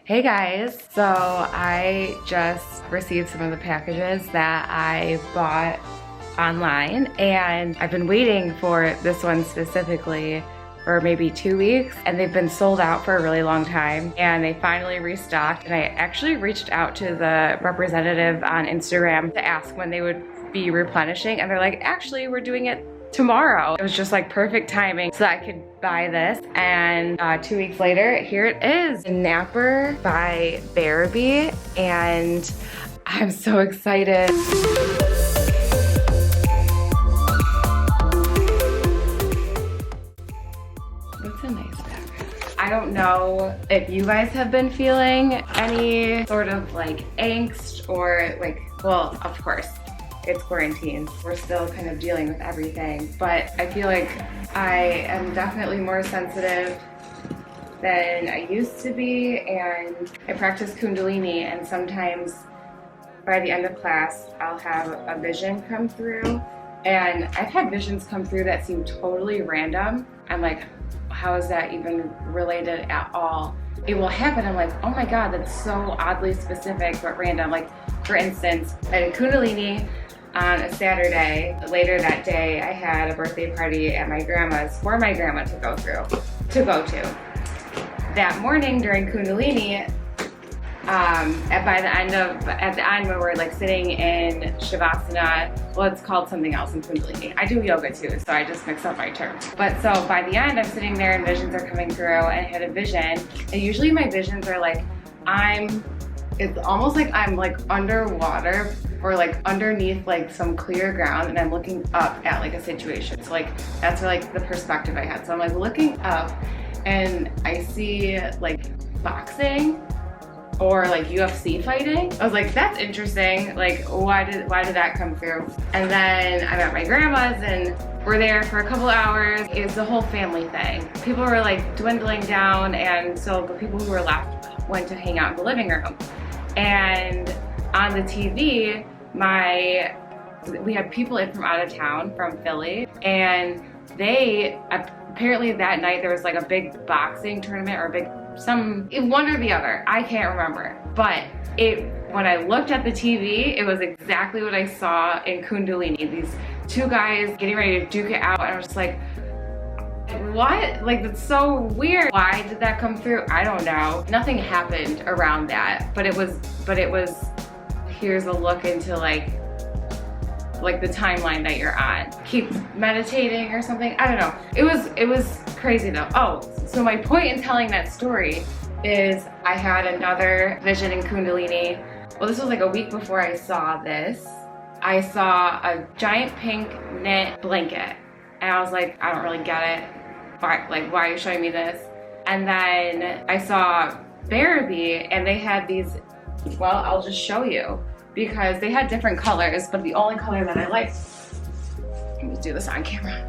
Hey guys, so I just received some of the packages that I bought online, and I've been waiting for this one specifically for maybe 2 weeks, and they've been sold out for a really long time, and they finally restocked. And I actually reached out to the representative on Instagram to ask when they would be replenishing, and they're like, actually we're doing it tomorrow. It was just like perfect timing so that I could buy this, and 2 weeks later, here it is. A Napper by Bearaby, and I'm so excited. That's a nice bag. I don't know if you guys have been feeling any sort of like angst or like, well, of course, it's quarantine. We're still kind of dealing with everything, but I feel like I am definitely more sensitive than I used to be, and I practice Kundalini, and sometimes by the end of class, I'll have a vision come through, and I've had visions come through that seem totally random. I'm like, how is that even related at all? It will happen, I'm like, oh my God, that's so oddly specific but random. Like, for instance, I had a Kundalini on a Saturday. Later that day, I had a birthday party at my grandma's for my grandma to go to. That morning during Kundalini, at the end when we're like sitting in Shavasana, well, it's called something else in Kundalini. I do yoga too, so I just mix up my terms. But so by the end, I'm sitting there and visions are coming through, and I had a vision. And usually my visions are like, it's almost like I'm like underwater or like underneath like some clear ground, and I'm looking up at like a situation. So like that's like the perspective I had. So I'm like looking up and I see like boxing or like UFC fighting. I was like, that's interesting. Like, why did that come through? And then I'm at my grandma's and we're there for a couple hours. It was the whole family thing. People were like dwindling down, and so the people who were left went to hang out in the living room. And on the TV, we had people in from out of town, from Philly, and they, apparently that night there was like a big boxing tournament or one or the other, I can't remember. But when I looked at the TV, it was exactly what I saw in Kundalini. These two guys getting ready to duke it out, and I was just like, what? Like, that's so weird. Why did that come through? I don't know. Nothing happened around that, but it was, here's a look into like the timeline that you're on. Keep meditating or something. I don't know. It was crazy though. Oh, so my point in telling that story is I had another vision in Kundalini. Well, this was like a week before I saw this. I saw a giant pink knit blanket, and I was like, I don't really get it. Why are you showing me this? And then I saw Bearaby, and they had these, well, I'll just show you, because they had different colors, but the only color that I liked, let me do this on camera.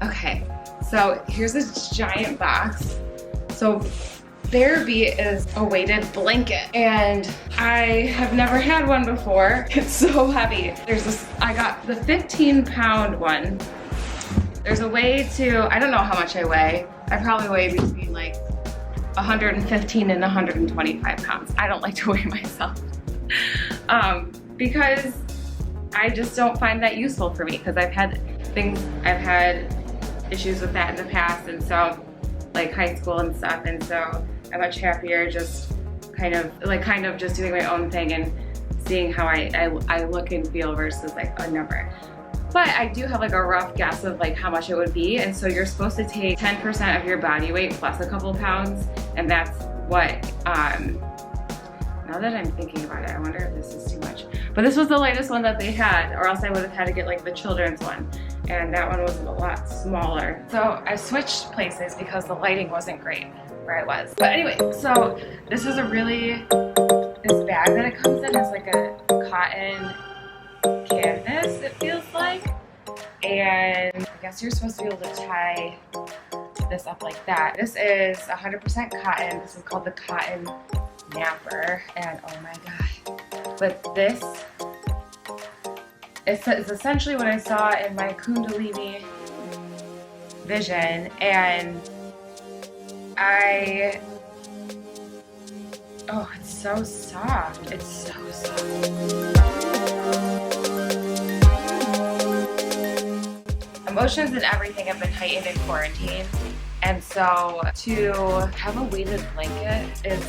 Okay, so here's this giant box. So Bearaby is a weighted blanket, and I have never had one before. It's so heavy. I got the 15-pound one. There's a way to, I don't know how much I weigh. I probably weigh between like 115 and 125 pounds. I don't like to weigh myself. Because I just don't find that useful for me, because I've had issues with that in the past, and so like high school and stuff, and so I'm much happier just kind of just doing my own thing and seeing how I look and feel versus like a number. But I do have like a rough guess of like how much it would be, and so you're supposed to take 10% of your body weight plus a couple pounds, and that's what, now that I'm thinking about it, I wonder if this is too much. But this was the lightest one that they had, or else I would have had to get like the children's one, and that one was a lot smaller. So I switched places because the lighting wasn't great where I was. But anyway, so this is this bag that it comes in is like a cotton canvas, it feels like. And I guess you're supposed to be able to tie this up like that. This is 100% cotton. This is called the cotton Napper, and oh my God. But this is essentially what I saw in my Kundalini vision, and Oh, it's so soft. It's so soft. Emotions and everything have been heightened in quarantine. And so to have a weighted blanket is,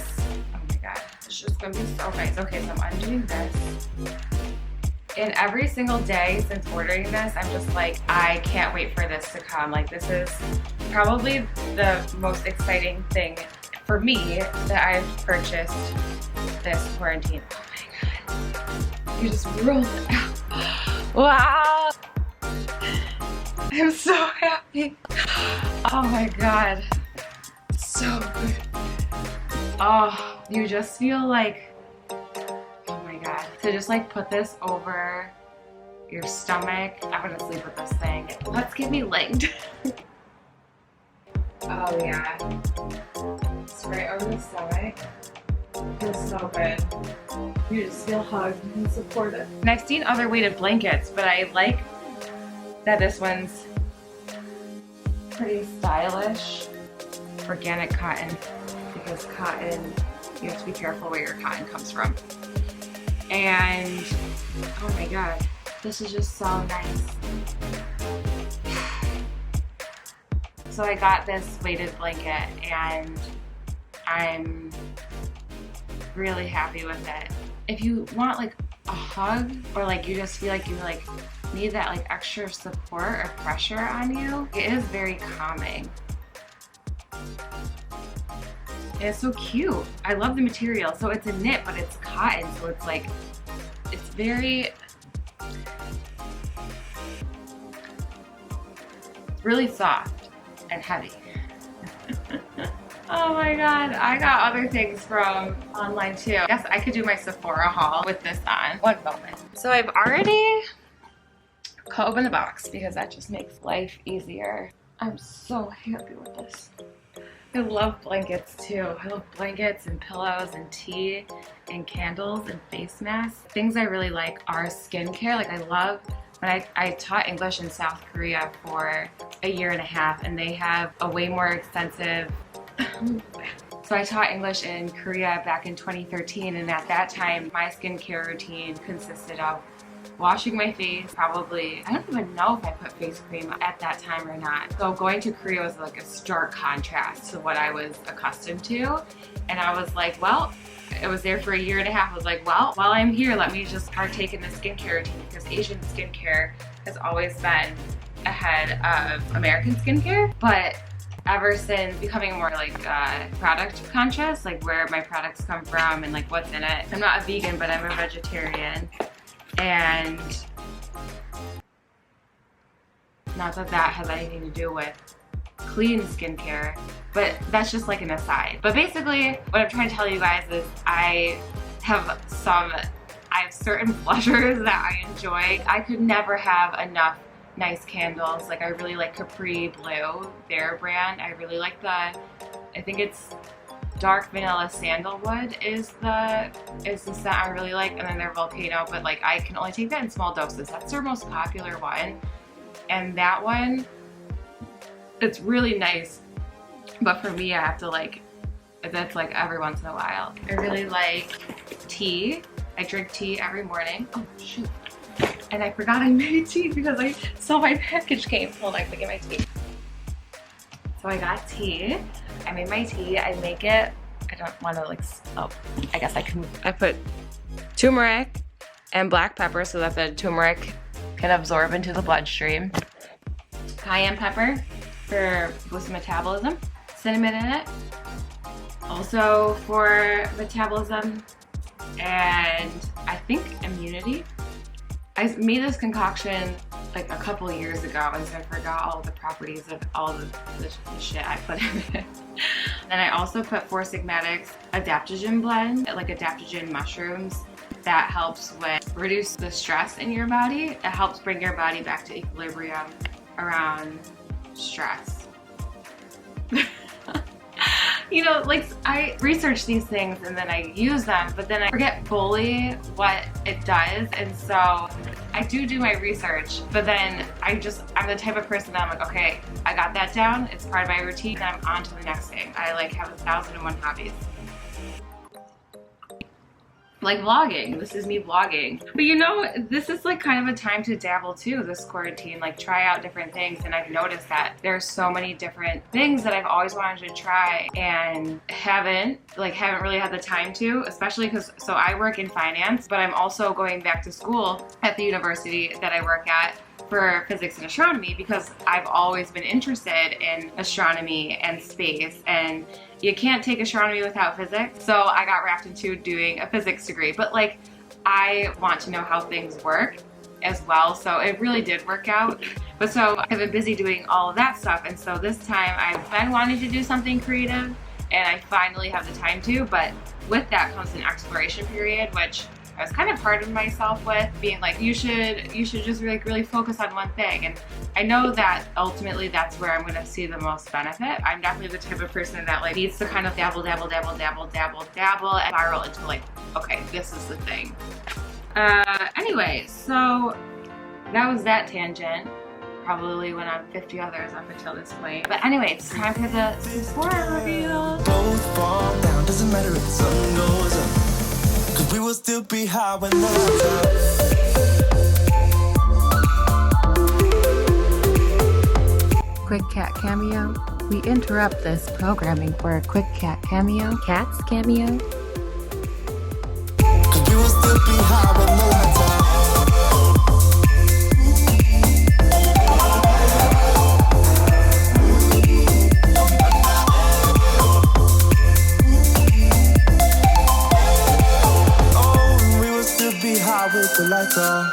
oh my God, it's just gonna be so nice. Okay, so I'm undoing this. And every single day since ordering this, I'm just like, I can't wait for this to come. Like, this is probably the most exciting thing for me that I've purchased this quarantine. Oh my God. You just rolled it out. Wow. I'm so happy. Oh my God. So good. Oh, you just feel like, oh my God. To just like put this over your stomach. I'm gonna sleep with this thing. Let's get me linked. Oh yeah. It's right over the stomach. Feels so good. You just feel hugged and supported. And I've seen other weighted blankets, but I like that this one's pretty stylish. Organic cotton, because cotton, you have to be careful where your cotton comes from. And oh my God, this is just so nice. So I got this weighted blanket and I'm really happy with it. If you want like a hug, or like you just feel like you like need that like extra support or pressure on you, it is very calming. And it's so cute. I love the material. So it's a knit, but it's cotton, so it's like, it's very, really soft and heavy. Oh my God, I got other things from online too. I guess I could do my Sephora haul with this on. One moment. So I've already cut open the box because that just makes life easier. I'm so happy with this. I love blankets too. I love blankets and pillows and tea and candles and face masks. Things I really like are skincare. Like I love, when I taught English in South Korea for a year and a half, and they have a way more extensive so I taught English in Korea back in 2013, and at that time my skincare routine consisted of washing my face, probably, I don't even know if I put face cream at that time or not. So going to Korea was like a stark contrast to what I was accustomed to. And I was like, well, I was there for a year and a half. I was like, well, while I'm here, let me just partake in the skincare routine, because Asian skincare has always been ahead of American skincare. But ever since becoming more like product conscious, like where my products come from and like what's in it. I'm not a vegan, but I'm a vegetarian. And not that that has anything to do with clean skincare, but that's just like an aside. But basically what I'm trying to tell you guys is I have certain pleasures that I enjoy. I could never have enough nice candles. Like I really like Capri Blue, their brand. I really like I think it's dark vanilla sandalwood is the scent I really like, and then their volcano, but like I can only take that in small doses. That's their most popular one, and that one, it's really nice, but for me I have to like, that's like every once in a while. I really like tea. I drink tea every morning. Oh shoot, and I forgot I made tea because I saw my package came. Hold on, let me get my tea. So I got tea. I made my tea. I make it, I don't want to like, oh, I guess I can. I put turmeric and black pepper so that the turmeric can absorb into the bloodstream. Cayenne pepper for boosting metabolism. Cinnamon in it, also for metabolism and I think immunity. I made this concoction like a couple of years ago, and so I forgot all the properties of all the shit I put in it. Then I also put Four Sigmatics adaptogen blend, like adaptogen mushrooms, that helps with reduce the stress in your body. It helps bring your body back to equilibrium around stress. You know, like I research these things and then I use them, but then I forget fully what it does. And so I do my research, but then I'm the type of person that I'm like, okay, I got that down. It's part of my routine and I'm on to the next thing. I like have 1,001 hobbies. like vlogging. This is me vlogging. But you know, this is like kind of a time to dabble too, this quarantine, like try out different things. And I've noticed that there's so many different things that I've always wanted to try and haven't really had the time to, especially because, so I work in finance, but I'm also going back to school at the university that I work at for physics and astronomy, because I've always been interested in astronomy and space, and you can't take astronomy without physics. So I got wrapped into doing a physics degree, but like I want to know how things work as well. So it really did work out. But so I've been busy doing all of that stuff, and so this time I've been wanting to do something creative, and I finally have the time to, but with that comes an exploration period, which I was kind of hard on myself with, being like, you should just really focus on one thing. And I know that ultimately that's where I'm going to see the most benefit. I'm definitely the type of person that like needs to kind of dabble and spiral into like, okay, this is the thing. Anyway, so that was that tangent. Probably went on 50 others up until this point. But anyway, it's time for the Sephora reveal. Both fall down, doesn't matter if the sun goes up. Cause we will still be high when the lights out. Quick cat cameo. We interrupt this programming for a quick cat cameo. Cat's cameo. Cause we will still be high when the lights out. With the lights off.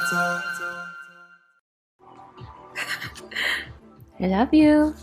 I love you.